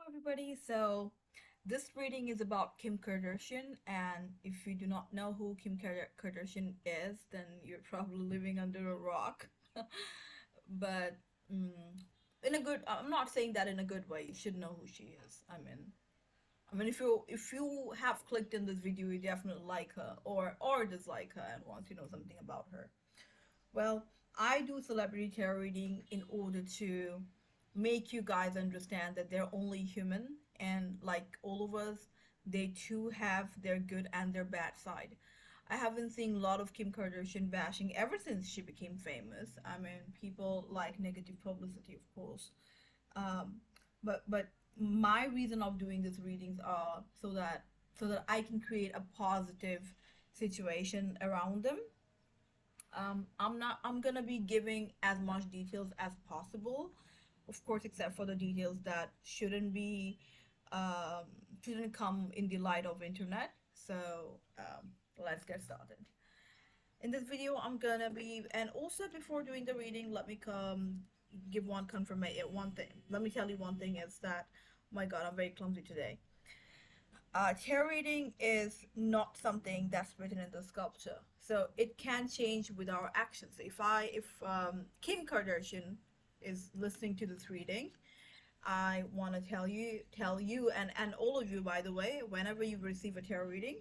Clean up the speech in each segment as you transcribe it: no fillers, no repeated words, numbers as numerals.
everybody. This reading is about Kim Kardashian, and if you do not know who Kardashian is, then you're probably living under a rock. But mm, I'm not saying that in a good way. You should know who she is. I mean, if you have clicked in this video, you definitely like her or dislike her and want to know something about her. Well, I do celebrity tarot reading in order to make you guys understand that they're only human and like all of us, they too have their good and their bad side. I haven't seen a lot of Kim Kardashian bashing ever since she became famous. I mean, people like negative publicity, of course. Um, but my reason of doing these readings are so that I can create a positive situation around them. I'm gonna be giving as much details as possible, of course, except for the details that um, shouldn't come in the light of internet. Let's get started. In this video, and also before doing the reading, let me give one confirmation. One thing. Let me tell you one thing is that, oh my God, I'm very clumsy today. Tarot reading is not something that's written in the sculpture, so it can change with our actions. If Kim Kardashian is listening to this reading, I want to tell you, and all of you, by the way, whenever you receive a tarot reading,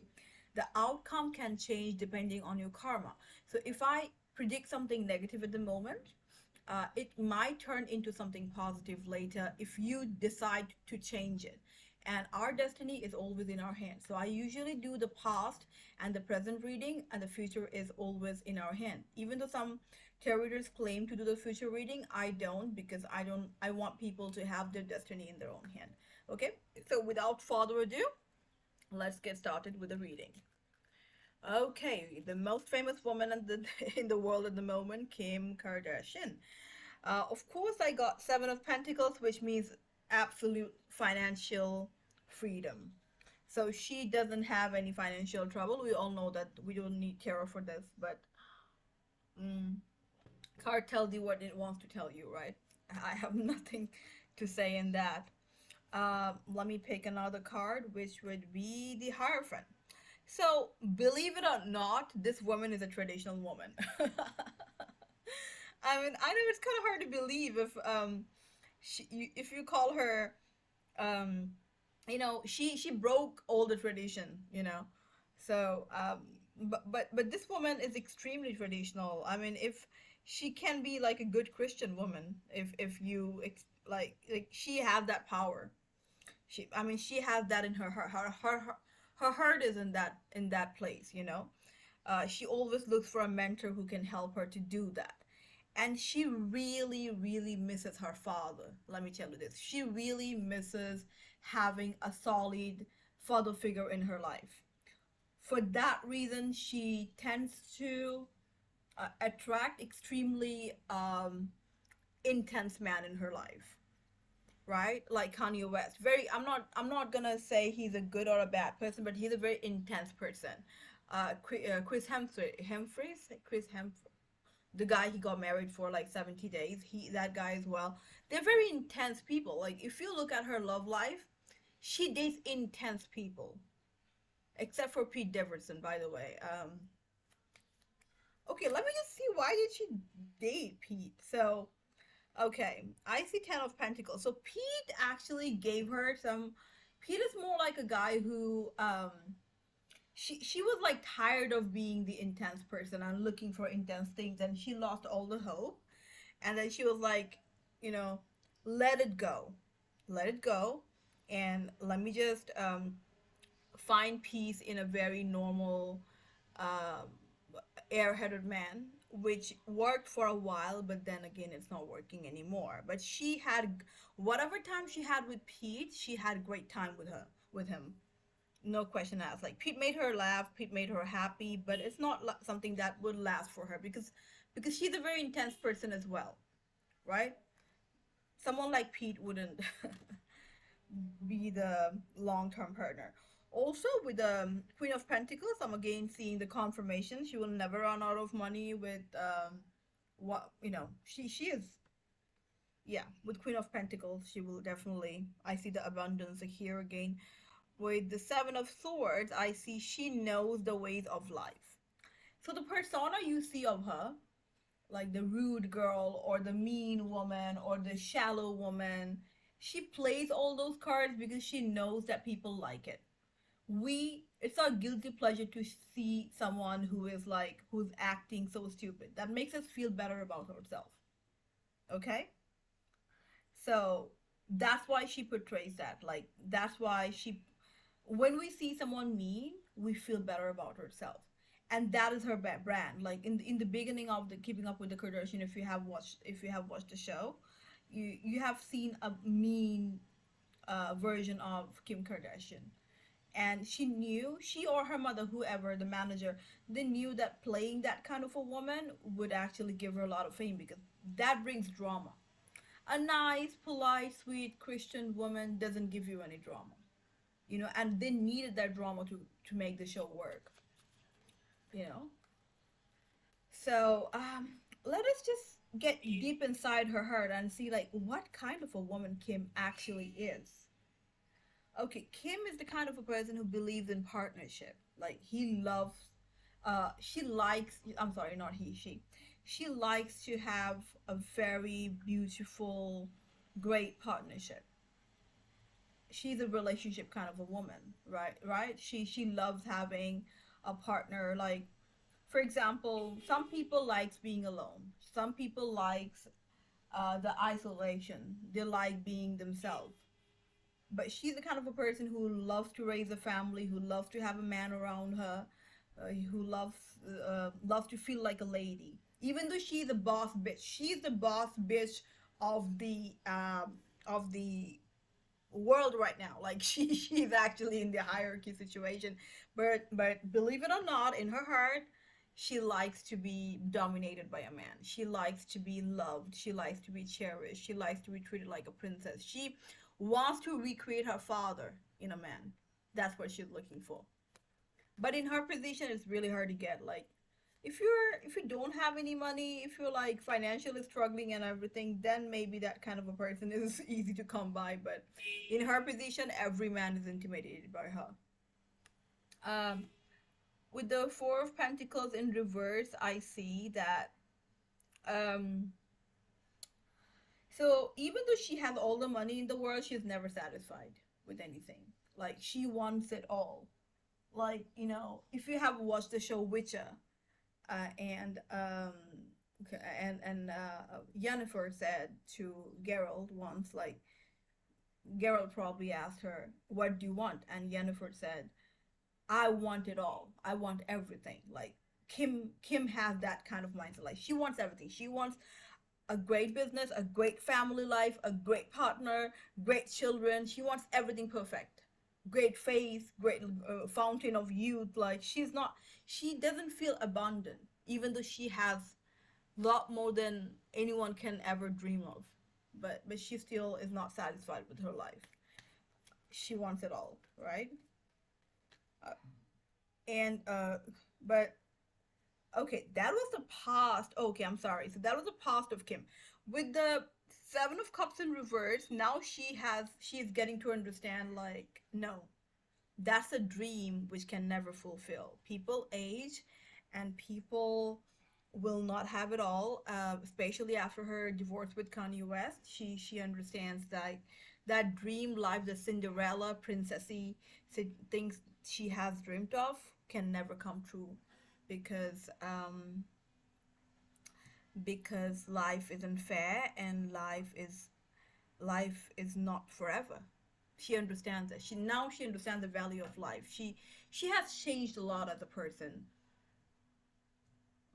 the outcome can change depending on your karma. So if I predict something negative at the moment, it might turn into something positive later if you decide to change it. And our destiny is always in our hands. So I usually do the past and the present reading, and the future is always in our hand. Even though some tarot readers claim to do the future reading, I don't, because I don't. I want people to have their destiny in their own hand. Okay. So without further ado, let's get started with the reading. Okay, the most famous woman in the in the world at the moment, Kim Kardashian. Of course, I got Seven of Pentacles, which means absolute financial freedom. So she doesn't have any financial trouble. We all know that we don't need tarot for this, but mm, card tells you what it wants to tell you, right? I have nothing to say in that. Let me pick another card, which would be the Hierophant. So, believe it or not, this woman is a traditional woman. I mean, I know it's kind of hard to believe if you call her, um, she broke all the tradition, you know. So, but this woman is extremely traditional. I mean, if she can be like a good Christian woman, if you like she has that power. I mean, she has that in her heart is in that place, you know. She always looks for a mentor who can help her to do that. And she really, really misses her father. Let me tell you this. She really misses having a solid father figure in her life. For that reason, she tends to attract extremely intense man in her life, right? Like Kanye West. I'm not gonna say he's a good or a bad person, but he's a very intense person. Chris Hemsworth, the guy he got married for like 70 days. That guy as well. They're very intense people. Like if you look at her love life, she dates intense people. Except for Pete Davidson, by the way. Okay, let me just see, why did she date Pete? So okay, I see Ten of Pentacles. So Pete actually gave her some. Pete is more like a guy who she was like tired of being the intense person and looking for intense things, and she lost all the hope. And then she was like, you know, let it go, let it go, and let me just find peace in a very normal um airheaded man, which worked for a while, but then again, it's not working anymore. But she had whatever time she had with Pete, she had great time with him. No question asked. Like Pete made her laugh, Pete made her happy, but it's not something that would last for her because she's a very intense person as well, right? Someone like Pete wouldn't be the long-term partner. Also, with the Queen of Pentacles, I'm again seeing the confirmation. She will never run out of money with what you know. She is Yeah, with Queen of Pentacles, she will definitely. I see the abundance here again. With the Seven of Swords, I see she knows the ways of life. So the persona you see of her, like the rude girl or the mean woman or the shallow woman, she plays all those cards because she knows that people like it. It's our guilty pleasure to see someone who's acting so stupid. That makes us feel better about ourselves. Okay? So that's why she portrays that. Like that's why she when we see someone mean, we feel better about ourselves. And that is her brand. Like in the beginning of the Keeping Up with the Kardashian, if you have watched the show, you have seen a mean version of Kim Kardashian. And she or her mother, whoever, the manager, they knew that playing that kind of a woman would actually give her a lot of fame because that brings drama. A nice, polite, sweet Christian woman doesn't give you any drama, and they needed that drama to make the show work, you know. So let us just get deep inside her heart and see like what kind of a woman Kim actually is. Okay, Kim is the kind of a person who believes in partnership. Like he loves, she likes. I'm sorry, not he. She likes to have a very beautiful, great partnership. She's a relationship kind of a woman, right? Right? She loves having a partner. Like for example, some people likes being alone. Some people likes the isolation. They like being themselves, but she's the kind of a person who loves to raise a family, who loves to have a man around her, who loves to feel like a lady. Even though she's a boss bitch, she's the boss bitch of the world right now. Like she's actually in the hierarchy situation, but believe it or not, in her heart, she likes to be dominated by a man. She likes to be loved. She likes to be cherished. She likes to be treated like a princess. She wants to recreate her father in a man. That's what she's looking for. But in her position, it's really hard to get. Like if you don't have any money, if you're like financially struggling and everything, then maybe that kind of a person is easy to come by. But in her position, every man is intimidated by her. um with the Four of Pentacles in reverse, I see that um so even though she has all the money in the world, she's never satisfied with anything. Like she wants it all. Like, if you have watched the show Witcher, and Yennefer said to Geralt once, like Geralt probably asked her, "What do you want?" And Yennefer said, "I want it all. I want everything." Like Kim has that kind of mindset. Like she wants everything. She wants a great business, a great family life, a great partner, great children. She wants everything perfect. Great face, great fountain of youth. Like she doesn't feel abundant, even though she has a lot more than anyone can ever dream of. But she still is not satisfied with her life. She wants it all, right? Uh, and but Okay, that was the past. Okay, I'm sorry. So that was the past of Kim. With the Seven of Cups in reverse, now she is getting to understand like no, that's a dream which can never fulfill. People age, and people will not have it all. Especially after her divorce with Kanye West, she understands that that dream life, the Cinderella princessy things she has dreamed of, can never come true, because life isn't fair, and life is not forever. She understands it. She understands the value of life. She has changed a lot as a person.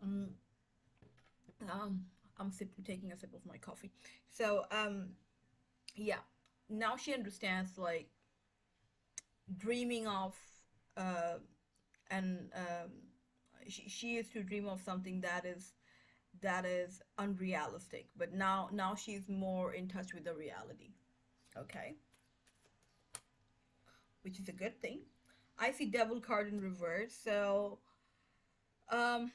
um, um taking a sip of my coffee. So yeah, now she understands like dreaming of uh and she used to dream of something that is unrealistic, but now she's more in touch with the reality. Okay, which is a good thing. I see Devil card in reverse. So um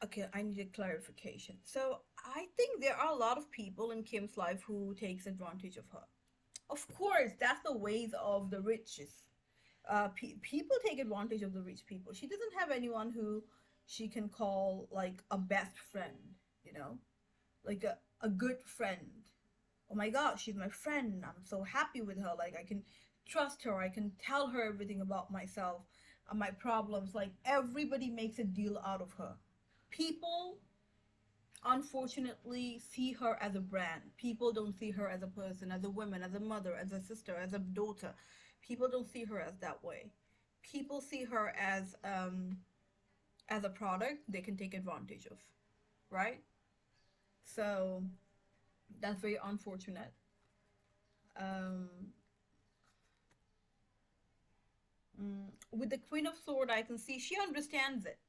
Okay, I need a clarification. So I think there are a lot of people in Kim's life who takes advantage of her. Of course, that's the ways of the richest. People take advantage of the rich people. She doesn't have anyone who she can call like a best friend, you know, like a good friend. Oh my gosh, she's my friend. I'm so happy with her. Like I can trust her. I can tell her everything about myself, my problems. Like everybody makes a deal out of her. People unfortunately see her as a brand. People don't see her as a person, as a woman, as a mother, as a sister, as a daughter. People don't see her as that way. People see her as a product they can take advantage of, right? So that's very unfortunate. Um, with the Queen of Sword, I can see she understands it.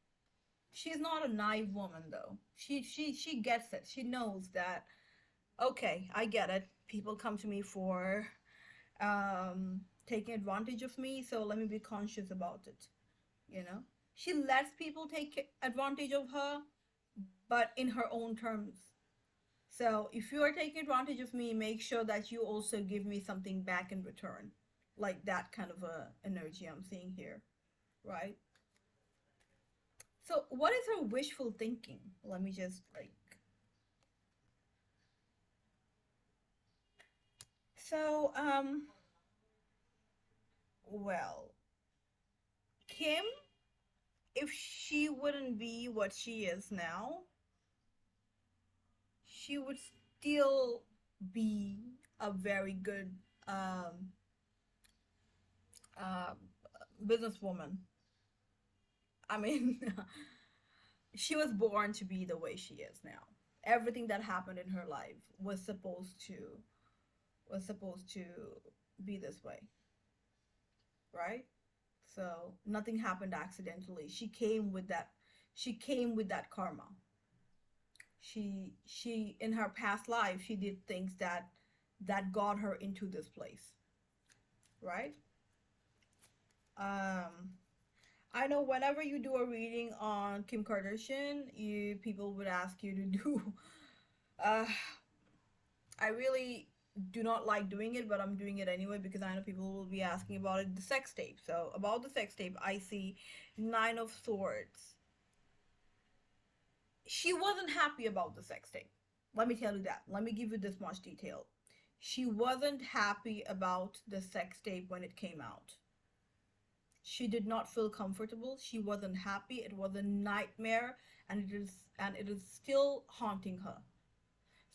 She's not a naive woman though. She gets it. She knows that okay, I get it. People come to me for taking advantage of me, so let me be conscious about it. You know, she lets people take advantage of her, but in her own terms. So if you are taking advantage of me, make sure that you also give me something back in return, like that kind of a energy I'm seeing here, right? So what is her wishful thinking? Let me just like so well, Kim, if she wouldn't be what she is now, she would still be a very good um, uh, businesswoman. I mean, she was born to be the way she is now. Everything that happened in her life was supposed to be this way, right? So nothing happened accidentally. She came with that karma. She in her past life she did things that got her into this place, right? Um, I know whenever you do a reading on Kim Kardashian, you people would ask you to do. Uh, I really do not like doing it, but I'm doing it anyway because I know people will be asking about it. The sex tape. So about the sex tape, I see Nine of Swords. She wasn't happy about the sex tape. Let me tell you that. Let me give you this much detail. She wasn't happy about the sex tape when it came out. She did not feel comfortable. She wasn't happy. It was a nightmare, and it is still haunting her.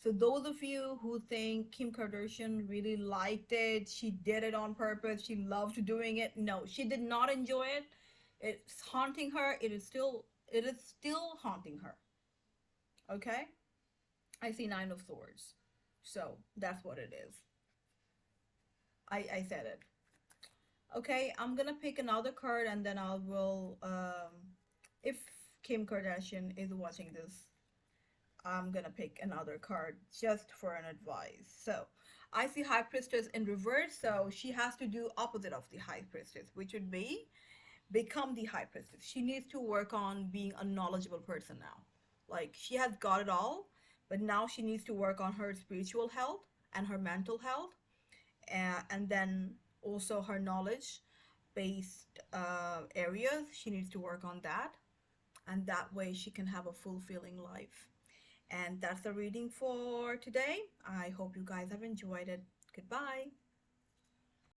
So those of you who think Kim Kardashian really liked it, she did it on purpose, she loved doing it, no, she did not enjoy it. It's haunting her. It is still haunting her. Okay? I see Nine of Swords. So that's what it is. I said it. Okay, I'm gonna pick another card and then I will if Kim Kardashian is watching this, I'm gonna pick another card just for an advice. So I see High Priestess in reverse, so she has to do opposite of the High Priestess, which would be become the High Priestess. She needs to work on being a knowledgeable person now. Like she has got it all, but now she needs to work on her spiritual health and her mental health, and then also her knowledge based areas. She needs to work on that, and that way she can have a fulfilling life. And that's the reading for today. I hope you guys have enjoyed it. Goodbye.